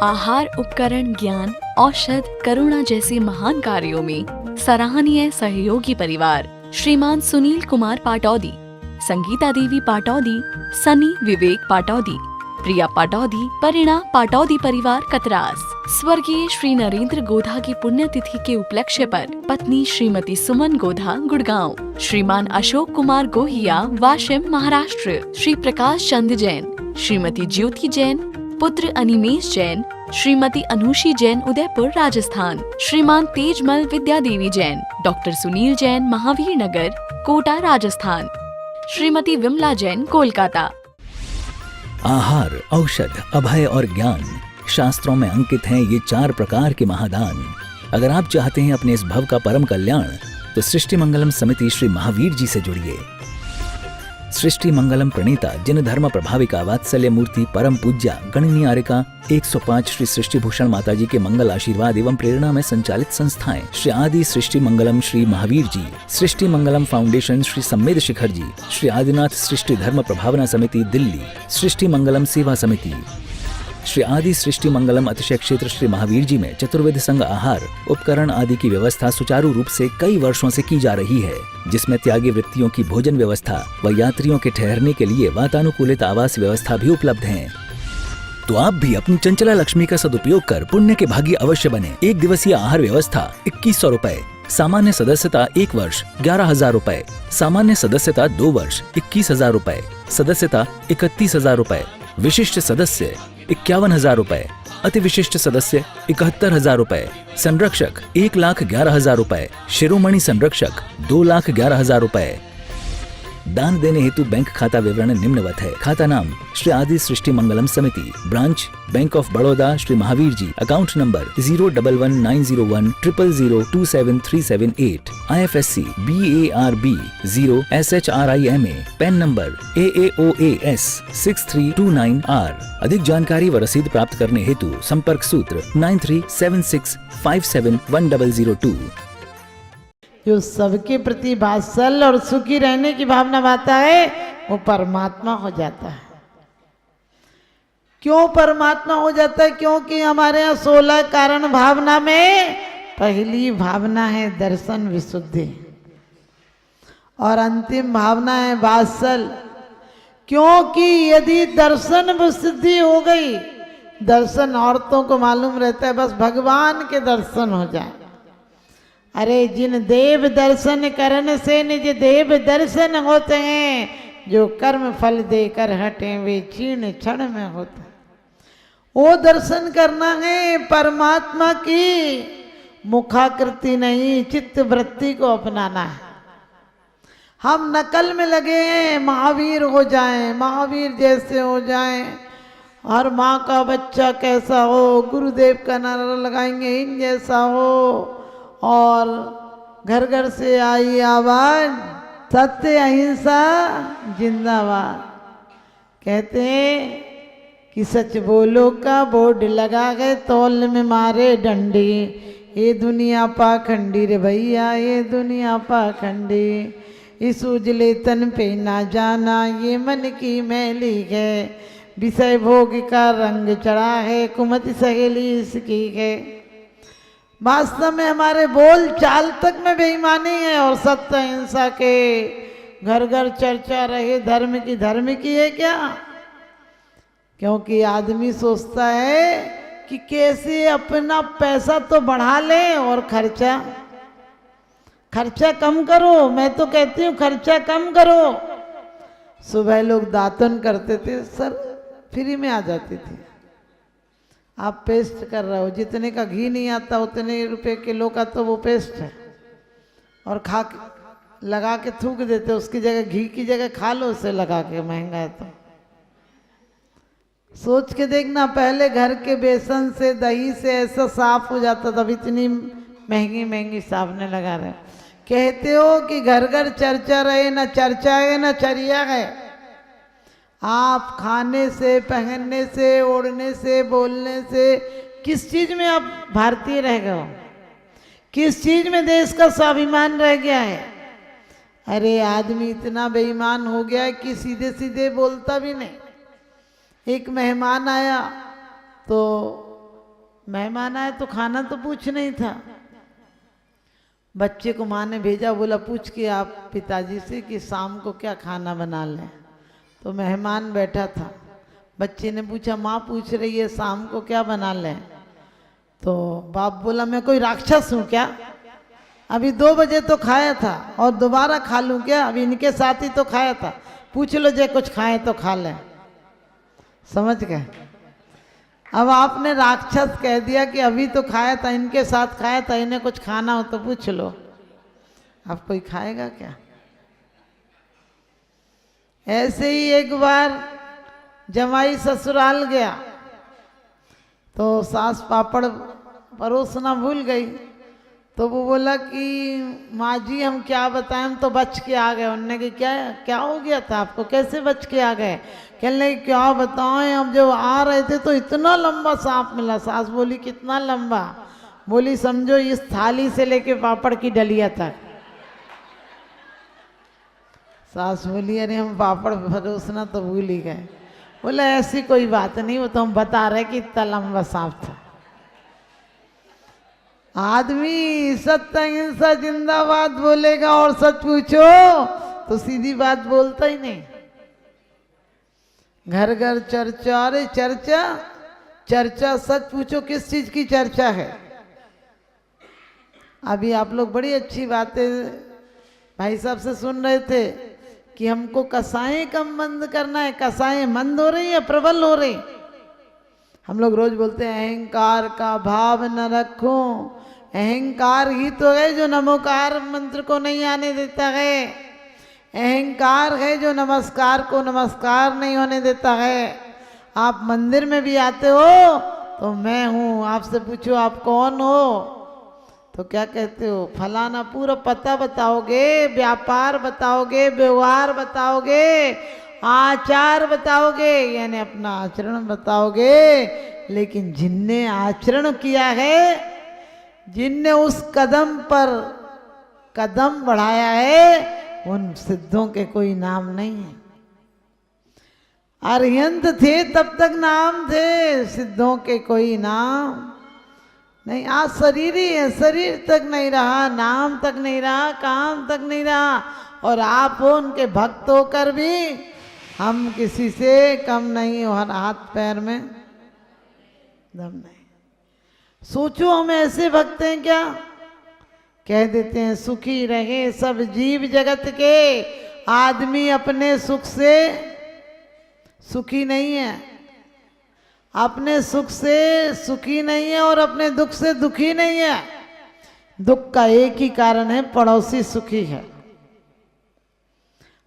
आहार उपकरण, ज्ञान, औषध, करुणा जैसे महान कार्यों में सराहनीय सहयोगी परिवार श्रीमान सुनील कुमार पाटौदी, संगीता देवी पाटौदी, सनी विवेक पाटौदी, प्रिया पाटौदी, परिणा पाटौदी परिवार कतरास। स्वर्गीय श्री नरेंद्र गोधा की पुण्यतिथि के उपलक्ष्य पर पत्नी श्रीमती सुमन गोधा गुड़गांव, श्रीमान अशोक कुमार गोहिया वाशिम महाराष्ट्र, श्री प्रकाश चंद जैन, श्रीमती ज्योति जैन, पुत्र अनिमेश जैन, श्रीमती अनुषी जैन उदयपुर राजस्थान, श्रीमान तेजमल विद्या देवी जैन, डॉक्टर सुनील जैन महावीर नगर कोटा राजस्थान, श्रीमती विमला जैन कोलकाता। आहार, औषध, अभय और ज्ञान शास्त्रों में अंकित हैं ये 4 प्रकार के महादान। अगर आप चाहते हैं अपने इस भव का परम कल्याण तो सृष्टि मंगलम समिति श्री महावीर जी से जुड़िए। सृष्टि मंगलम प्रणीता जिन धर्म प्रभाविका वात्सल्य मूर्ति परम पूज्या गणनीय आर्यका 105 श्री सृष्टि भूषण माता जी के मंगल आशीर्वाद एवं प्रेरणा में संचालित संस्थाएं श्री आदि सृष्टि मंगलम श्री महावीर जी, सृष्टि मंगलम फाउंडेशन श्री सम्मेद शिखर जी, श्री आदिनाथ सृष्टि धर्म प्रभावना समिति दिल्ली, सृष्टि मंगलम सेवा समिति, श्री आदि सृष्टि मंगलम अतिशय क्षेत्र श्री महावीर जी में चतुर्वेद संघ आहार उपकरण आदि की व्यवस्था सुचारू रूप से कई वर्षों से की जा रही है, जिसमें त्यागी वृत्तियों की भोजन व्यवस्था व यात्रियों के ठहरने के लिए वातानुकूलित आवास व्यवस्था भी उपलब्ध है। तो आप भी अपनी चंचला लक्ष्मी का सदुपयोग कर पुण्य के भागी अवश्य बने। 1 दिवसीय आहार व्यवस्था 2100 रुपए, सामान्य सदस्यता 1 वर्ष 11,000 रुपए, सामान्य सदस्यता 2 वर्ष 21,000 रुपए, सदस्यता 31,000 रुपए, विशिष्ट सदस्य 51,000 रुपए, अति विशिष्ट सदस्य 71,000 रुपए, संरक्षक 1,11,000 रुपए, शिरोमणि संरक्षक 2,11,000 रुपए। दान देने हेतु बैंक खाता विवरण निम्नवत है। खाता नाम श्री आदि Srishti Mangalam Samiti, branch bank of Baroda Shri Mahavir ji, account number 0119010027378, IFSC BARB 0SHRIMA, PAN number AAOAS 6329R। अधिक जानकारी व रसीद प्राप्त करने हेतु संपर्क सूत्र 9376571002। जो सबके प्रति वात्सल्य और सुखी रहने की भावना पाता है वो परमात्मा हो जाता है। क्यों परमात्मा हो जाता है? क्योंकि हमारे यहाँ 16 कारण भावना में पहली भावना है दर्शन विशुद्धि और अंतिम भावना है वात्सल्य। क्योंकि यदि दर्शन विशुद्धि हो गई, दर्शन औरतों को मालूम रहता है बस भगवान के दर्शन हो जाए। अरे जिन देव दर्शन करने से निज देव दर्शन होते हैं, जो कर्म फल देकर हटे वे क्षीण क्षण में होते हैं। वो दर्शन करना है परमात्मा की मुखाकृति नहीं, चित्त वृत्ति को अपनाना है। हम नकल में लगे हैं महावीर हो जाएं, महावीर जैसे हो जाएं, हर माँ का बच्चा कैसा हो, गुरुदेव का नारा लगाएंगे इन जैसा हो, और घर घर से आई आवाज सत्य अहिंसा जिंदाबाद। कहते हैं कि सच बोलो का बोर्ड लगा गए, तौल में मारे डंडी, ये दुनिया पाखंडी रे भैया, ये दुनिया पाखंडी, इस उजले तन पे ना जाना ये मन की मैली है, विषय भोग का रंग चढ़ा है कुमति सहेली इसकी है। वास्तव में हमारे बोल चाल तक में बेईमानी है और सत्य अहिंसा के घर घर चर्चा रहे धर्म की है क्या? क्योंकि आदमी सोचता है कि कैसे अपना पैसा तो बढ़ा ले और खर्चा कम करो। मैं तो कहती हूँ खर्चा कम करो। सुबह लोग दातन करते थे, सर फ्री में आ जाती थी। आप पेस्ट कर रहे हो, जितने का घी नहीं आता उतने रुपए किलो का तो वो पेस्ट है, और खा के लगा के थूक देते, उसकी जगह घी की जगह खा लो उसे लगा के, महंगा है तो। सोच के देखना, पहले घर के बेसन से दही से ऐसा साफ हो जाता था, अब इतनी महंगी महंगी साबुने लगा रहे। कहते हो कि घर घर चर्चा रहे, ना चर्चा है ना चर्या है। आप खाने से, पहनने से, ओढ़ने से, बोलने से किस चीज में आप भारतीय रह गए हो? किस चीज में देश का स्वाभिमान रह गया है? अरे आदमी इतना बेईमान हो गया है कि सीधे सीधे बोलता भी नहीं। एक मेहमान आया तो मेहमान आए तो खाना तो पूछ नहीं था। बच्चे को माँ ने भेजा, बोला पूछ के आप पिताजी से कि शाम को क्या खाना बना लें। तो मेहमान बैठा था, बच्चे ने पूछा माँ पूछ रही है शाम को क्या बना लें। तो बाप बोला मैं कोई राक्षस हूँ क्या, अभी 2 बजे तो खाया था और दोबारा खा लूँ क्या, अभी इनके साथ ही तो खाया था, पूछ लो जे कुछ खाए तो खा लें। समझ गए? अब आपने राक्षस कह दिया कि अभी तो खाया था, इनके साथ खाया था, इन्हें कुछ खाना हो तो पूछ लो। अब कोई खाएगा क्या? ऐसे ही एक बार जमाई ससुराल गया तो सास पापड़ परोसना भूल गई। तो वो बोला कि माँ जी हम क्या बताएं, हम तो बच के आ गए। उन्होंने कि क्या क्या हो गया था आपको, कैसे बच के आ गए? कहने लगे क्या बताएं, हम जब आ रहे थे तो इतना लंबा सांप मिला। सास बोली कितना लंबा? बोली समझो इस थाली से लेके पापड़ की डलिया तक। सास बोली अरे हम पापड़ परोसना तो भूल ही गए। बोले ऐसी कोई बात नहीं, वो तो हम बता रहे कि इतना लंबा सांप था। आदमी सत्य अहिंसा जिंदाबाद बोलेगा और सच पूछो तो सीधी बात बोलता ही नहीं। घर घर चर्चा, अरे चर्चा चर्चा, सच पूछो किस चीज की चर्चा है? अभी आप लोग बड़ी अच्छी बातें भाई साहब से सुन रहे थे कि हमको कसाएं कम बंद करना है। कसाएं मंद हो रही है प्रबल हो रही? हम लोग रोज बोलते हैं अहंकार का भाव न रखो। अहंकार ही तो है जो नमोकार मंत्र को नहीं आने देता है। अहंकार है जो नमस्कार को नमस्कार नहीं होने देता है। आप मंदिर में भी आते हो तो मैं हूँ, आपसे पूछो आप कौन हो तो क्या कहते हो? फलाना। पूरा पता बताओगे, व्यापार बताओगे, व्यवहार बताओगे, आचार बताओगे, यानी अपना आचरण बताओगे। लेकिन जिनने आचरण किया है, जिनने उस कदम पर कदम बढ़ाया है, उन सिद्धों के कोई नाम नहीं है। अरिहंत थे तब तक नाम थे, सिद्धों के कोई नाम नहीं। आज शरीर ही है, शरीर तक नहीं रहा, नाम तक नहीं रहा, काम तक नहीं रहा। और आप हो उनके भक्त होकर भी हम किसी से कम नहीं हो, हर हाथ पैर में दम नहीं। सोचो हम ऐसे भक्त हैं क्या? कह देते हैं सुखी रहे सब जीव जगत के। आदमी अपने सुख से सुखी नहीं है, अपने सुख से सुखी नहीं है और अपने दुख से दुखी नहीं है। दुख का एक ही कारण है, पड़ोसी सुखी है।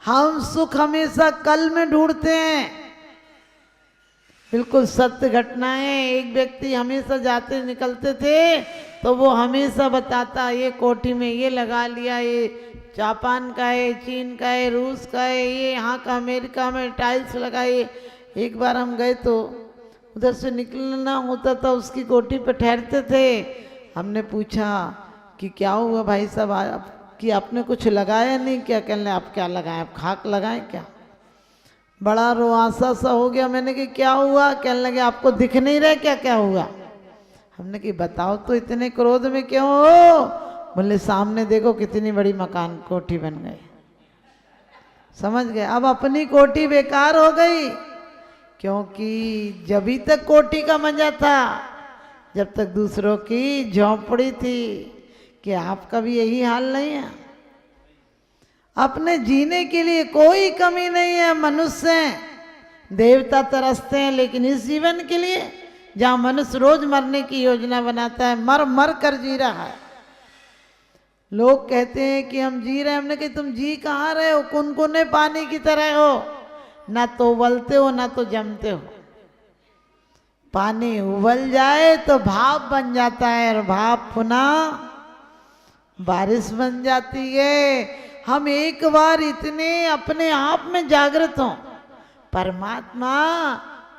हम सुख हमेशा कल में ढूंढते हैं। बिल्कुल सत्य घटना है। एक व्यक्ति हमेशा जाते निकलते थे तो वो हमेशा बताता ये कोठी में ये लगा लिया, ये जापान का है, चीन का है, रूस का है, ये यहाँ का अमेरिका में टाइल्स लगाए। एक बार हम गए तो उधर से निकलना होता था, उसकी कोठी पर ठहरते थे। हमने पूछा कि क्या हुआ भाई साहब, कि आपने कुछ लगाया नहीं क्या? कहने आप क्या लगाएं, आप खाक लगाएं क्या? बड़ा रुआसा सा हो गया। मैंने कि क्या हुआ? कहने लगे आपको दिख नहीं रहा क्या क्या हुआ? हमने कि बताओ तो इतने क्रोध में क्यों हो? बोले सामने देखो कितनी बड़ी मकान कोठी बन गई। समझ गए? अब अपनी कोठी बेकार हो गई, क्योंकि जभी तक कोठी का मजा था जब तक दूसरों की झोंपड़ी थी। कि आपका भी यही हाल नहीं है? अपने जीने के लिए कोई कमी नहीं है। मनुष्य देवता तरसते हैं, लेकिन इस जीवन के लिए जहाँ मनुष्य रोज मरने की योजना बनाता है, मर मर कर जी रहा है। लोग कहते हैं कि हम जी रहे हैं। हमने कहा तुम जी कहाँ रहे हो? कुनकुने पानी की तरह हो, ना तो उबलते हो ना तो जमते हो। पानी उबल जाए तो भाप बन जाता है और भाप पुनः बारिश बन जाती है। हम एक बार इतने अपने आप में जागृत हों, परमात्मा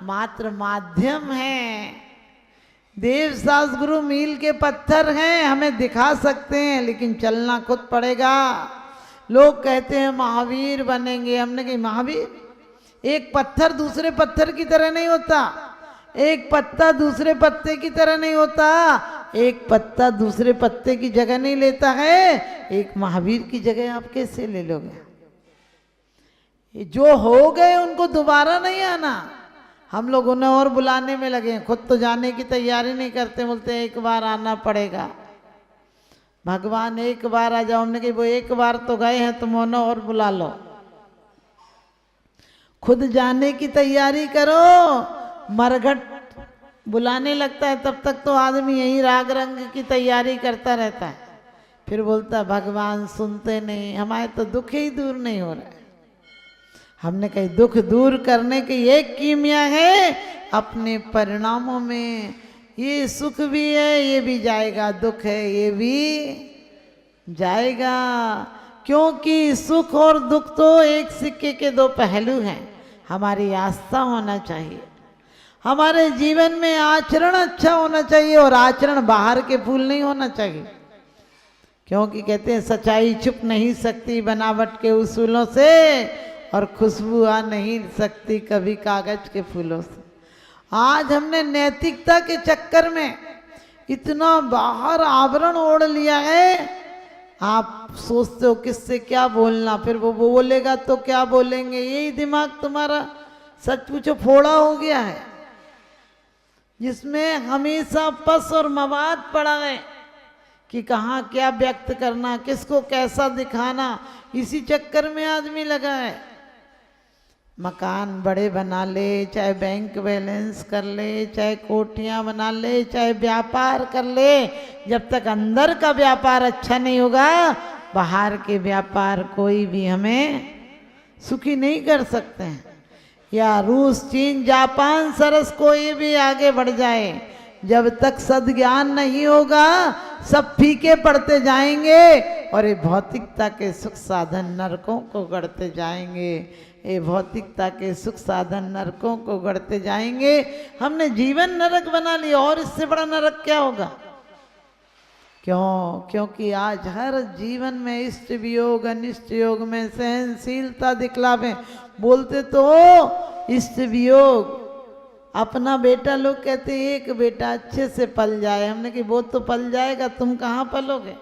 मात्र माध्यम है। देव शास्त्र गुरु मील के पत्थर हैं, हमें दिखा सकते हैं, लेकिन चलना खुद पड़ेगा। लोग कहते हैं महावीर बनेंगे। हमने कहा महावीर एक पत्थर दूसरे पत्थर की तरह नहीं होता। एक पत्ता दूसरे पत्ते की तरह नहीं होता, एक पत्ता दूसरे पत्ते की जगह नहीं लेता है। एक महावीर की जगह आप कैसे ले लोगे? ये जो हो गए उनको दोबारा नहीं आना। हम लोग उन्हें और बुलाने में लगे, खुद तो जाने की तैयारी नहीं करते, बोलते एक बार आना पड़ेगा। भगवान एक बार आ जाओ, हमने कही वो एक बार तो गए हैं, तुम उन्हें और बुला लो। खुद जाने की तैयारी करो। मरघट बुलाने लगता है तब तक तो आदमी यही राग रंग की तैयारी करता रहता है, फिर बोलता है भगवान सुनते नहीं, हमारे तो दुख ही दूर नहीं हो रहा है। हमने कही दुख दूर करने की एक कीमिया है, अपने परिणामों में ये सुख भी है ये भी जाएगा, दुख है ये भी जाएगा। क्योंकि सुख और दुख तो एक सिक्के के दो पहलू हैं। हमारी आस्था होना चाहिए, हमारे जीवन में आचरण अच्छा होना चाहिए, और आचरण बाहर के फूल नहीं होना चाहिए। क्योंकि कहते हैं सच्चाई छुप नहीं सकती बनावट के उसूलों से, और खुशबू आ नहीं सकती कभी कागज के फूलों से। आज हमने नैतिकता के चक्कर में इतना बाहर आवरण ओढ़ लिया है। आप सोचते हो किससे क्या बोलना, फिर वो बोलेगा तो क्या बोलेंगे, यही दिमाग तुम्हारा सच पूछो फोड़ा हो गया है, जिसमें हमेशा पस और मवाद पड़ा है कि कहाँ क्या व्यक्त करना, किसको कैसा दिखाना। इसी चक्कर में आदमी लगा है। मकान बड़े बना ले, चाहे बैंक बैलेंस कर ले, चाहे कोठियाँ बना ले, चाहे व्यापार कर ले, जब तक अंदर का व्यापार अच्छा नहीं होगा, बाहर के व्यापार कोई भी हमें सुखी नहीं कर सकते हैं। या रूस, चीन, जापान, सरस कोई भी आगे बढ़ जाए, जब तक सद्ज्ञान नहीं होगा सब फीके पड़ते जाएंगे, और ये भौतिकता के सुख साधन नरकों को गढ़ते जाएंगे। ये भौतिकता के सुख साधन नरकों को गढ़ते जाएंगे। हमने जीवन नरक बना लिया, और इससे बड़ा नरक क्या होगा? क्यों? क्योंकि आज हर जीवन में इष्ट वियोग अनिष्ट योग में सहनशीलता दिखलावे। बोलते तो इष्ट वियोग, अपना बेटा लोग कहते एक बेटा अच्छे से पल जाए, हमने कि वो तो पल जाएगा, तुम कहाँ पलोगे?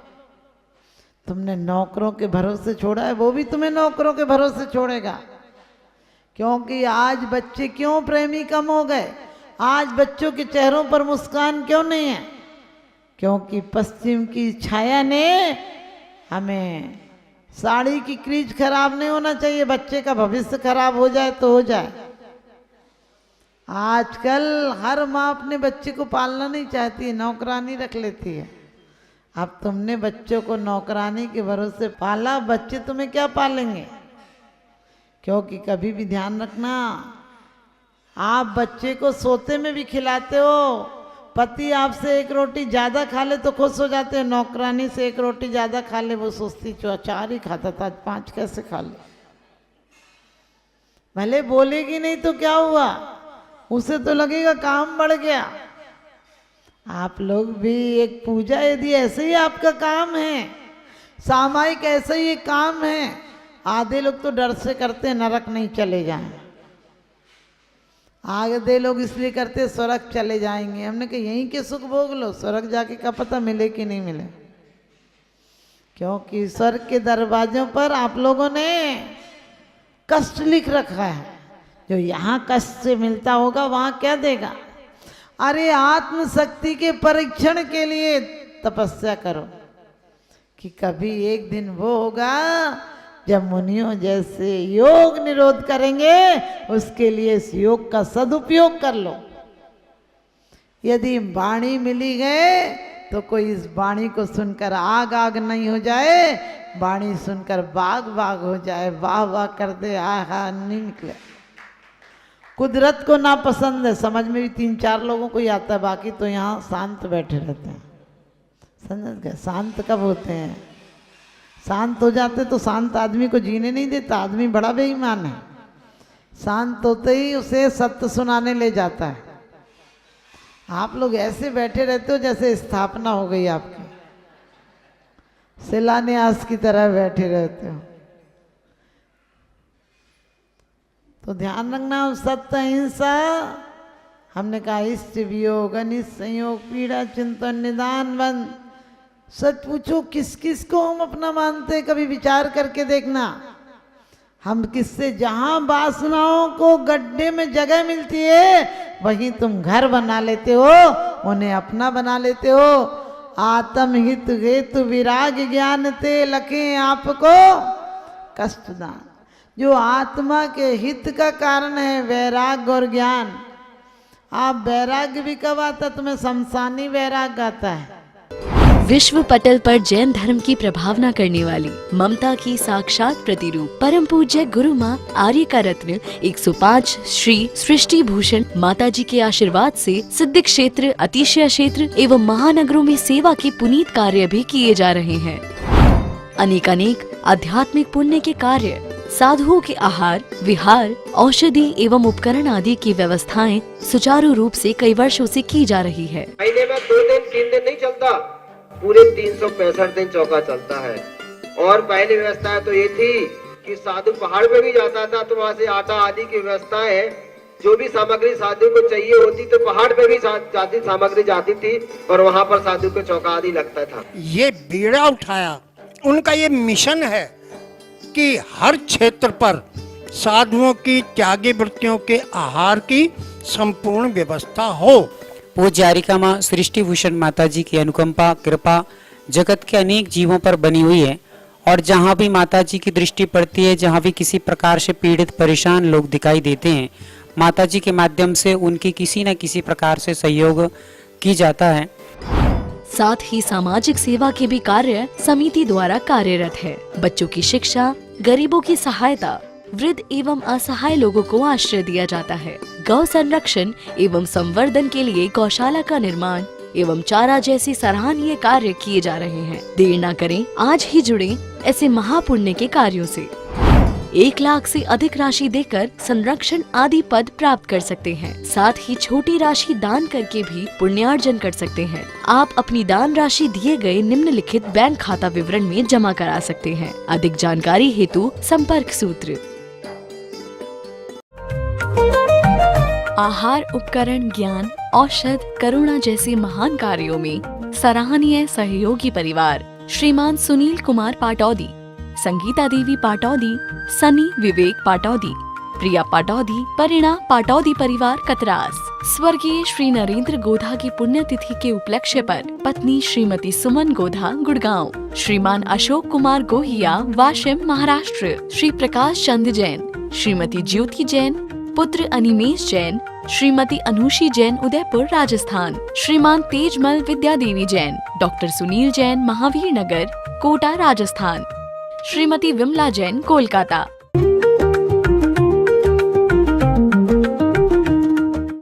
तुमने नौकरों के भरोसे छोड़ा है, वो भी तुम्हें नौकरों के भरोसे छोड़ेगा। क्योंकि आज बच्चे क्यों प्रेमी कम हो गए? आज बच्चों के चेहरों पर मुस्कान क्यों नहीं है? क्योंकि पश्चिम की छाया ने हमें, साड़ी की क्रीज खराब नहीं होना चाहिए, बच्चे का भविष्य खराब हो जाए तो हो जाए। आजकल हर माँ अपने बच्चे को पालना नहीं चाहती, नौकरानी रख लेती है। अब तुमने बच्चों को नौकरानी के भरोसे पाला, बच्चे तुम्हें क्या पालेंगे? क्योंकि कभी भी ध्यान रखना, आप बच्चे को सोते में भी खिलाते हो, पति आपसे एक रोटी ज़्यादा खा ले तो खुश हो जाते हैं, नौकरानी से एक रोटी ज़्यादा खा ले वो सोचती 4 ही खाता था, 5 कैसे खा ले। भले बोलेगी नहीं तो क्या हुआ, उसे तो लगेगा काम बढ़ गया। आप लोग भी एक पूजा यदि ऐसे ही आपका काम है, सामायिक ऐसे ही एक काम है, आधे लोग तो डर से करते नरक नहीं चले जाएं, आधे लोग इसलिए करते स्वर्ग चले जाएंगे। हमने कहा यहीं के सुख भोग लो, स्वर्ग जाके क्या पता मिले कि नहीं मिले। क्योंकि स्वर्ग के दरवाजों पर आप लोगों ने कष्ट लिख रखा है, जो यहाँ कष्ट से मिलता होगा वहाँ क्या देगा। अरे आत्मशक्ति के परीक्षण के लिए तपस्या करो कि कभी एक दिन वो होगा जब मुनियों जैसे योग निरोध करेंगे, उसके लिए इस योग का सदुपयोग कर लो। यदि वाणी मिली है तो कोई इस वाणी को सुनकर आग आग नहीं हो जाए, वाणी सुनकर बाग बाग हो जाए, वाह वाह कर दे, आहा नहीं निकले। कुदरत को ना पसंद है, समझ में भी 3-4 लोगों को ही आता है, बाकी तो यहाँ शांत बैठे रहते हैं। समझ गए? शांत कब होते हैं? शांत हो जाते तो शांत आदमी को जीने नहीं देता, आदमी बड़ा बेईमान है। शांत होते ही उसे सत्य सुनाने ले जाता है। आप लोग ऐसे बैठे रहते हो जैसे स्थापना हो गई आपकी, शिलान्यास की तरह बैठे रहते हो। तो ध्यान रखना, सत्य, अहिंसा हमने कहा इष्ट वियोग अनिष्ट संयोग पीड़ा चिंतन निदान बंद। सच पूछो किस किस को हम अपना मानते, कभी विचार करके देखना। हम किससे जहां वासनाओं को गड्ढे में जगह मिलती है वहीं तुम घर बना लेते हो, उन्हें अपना बना लेते हो। आत्महित हेतु विराग ज्ञान ते लखे आपको कष्टदान। जो आत्मा के हित का कारण है वैराग्य और ज्ञान। आप वैराग्य भी कब आता, तुम्हें शमशानी वैराग्य आता है। विश्व पटल पर जैन धर्म की प्रभावना करने वाली ममता की साक्षात प्रतिरूप परम पूज्य गुरु माँ आर्य का रत्न 105 श्री सृष्टि भूषण माता जी के आशीर्वाद से सिद्ध क्षेत्र, अतिशय क्षेत्र एवं महानगरों में सेवा के पुनीत कार्य भी किए जा रहे हैं। अनेकानेक आध्यात्मिक पुण्य के कार्य, साधुओं के आहार विहार, औषधि एवं उपकरण आदि की व्यवस्थाएं सुचारू रूप से कई वर्षों से की जा रही है। महीने में 2 दिन 3 दिन नहीं चलता, पूरे 365 दिन चौका चलता है। और पहली व्यवस्था तो ये थी कि साधु पहाड़ पे भी जाता था तो वहाँ से आटा आदि की व्यवस्था है, जो भी सामग्री साधु को चाहिए होती तो पहाड़ पे भी जाती सामग्री जाती थी और वहाँ पर साधु को चौका आदि लगता था। ये बीड़ा उठाया, उनका ये मिशन है कि हर क्षेत्र पर साधुओं की त्यागी वृत्तियों के आहार की संपूर्ण व्यवस्था हो। पूज्य आर्यिका माँ सृष्टि भूषण माता जी की अनुकंपा कृपा जगत के अनेक जीवों पर बनी हुई है और जहाँ भी माता जी की दृष्टि पड़ती है, जहाँ भी किसी प्रकार से पीड़ित परेशान लोग दिखाई देते हैं, माता जी के माध्यम से उनकी किसी न किसी प्रकार से सहयोग की जाता है। साथ ही सामाजिक सेवा के भी कार्य समिति द्वारा कार्यरत है। बच्चों की शिक्षा, गरीबों की सहायता, वृद्ध एवं असहाय लोगों को आश्रय दिया जाता है। गौ संरक्षण एवं संवर्धन के लिए गौशाला का निर्माण एवं चारा जैसी सराहनीय कार्य किए जा रहे हैं। देर न करें, आज ही जुड़े ऐसे महापुण्य के कार्यों से। 1 लाख से अधिक राशि देकर संरक्षण आदि पद प्राप्त कर सकते हैं। साथ ही छोटी राशि दान करके भी पुण्यार्जन कर सकते हैं। आप अपनी दान राशि दिए गए निम्नलिखित बैंक खाता विवरण में जमा करा सकते हैं। अधिक जानकारी हेतु संपर्क सूत्र। आहार उपकरण ज्ञान औषध करुणा जैसे महान कार्यों में सराहनीय सहयोगी परिवार श्रीमान सुनील कुमार पाटौदी, संगीता देवी पाटौदी, सनी विवेक पाटौदी, प्रिया पाटौदी, परिणा पाटौदी परिवार कतरास। स्वर्गीय श्री नरेंद्र गोधा की पुण्यतिथि के उपलक्ष्य पर पत्नी श्रीमती सुमन गोधा गुड़गांव, श्रीमान अशोक कुमार गोहिया वाशिम महाराष्ट्र, श्री प्रकाश चंद जैन, श्रीमती ज्योति जैन, पुत्र अनिमेश जैन, श्रीमती अनुषी जैन उदयपुर राजस्थान, श्रीमान तेजमल विद्या देवी जैन, डॉक्टर सुनील जैन महावीर नगर कोटा राजस्थान, श्रीमती विमला जैन कोलकाता।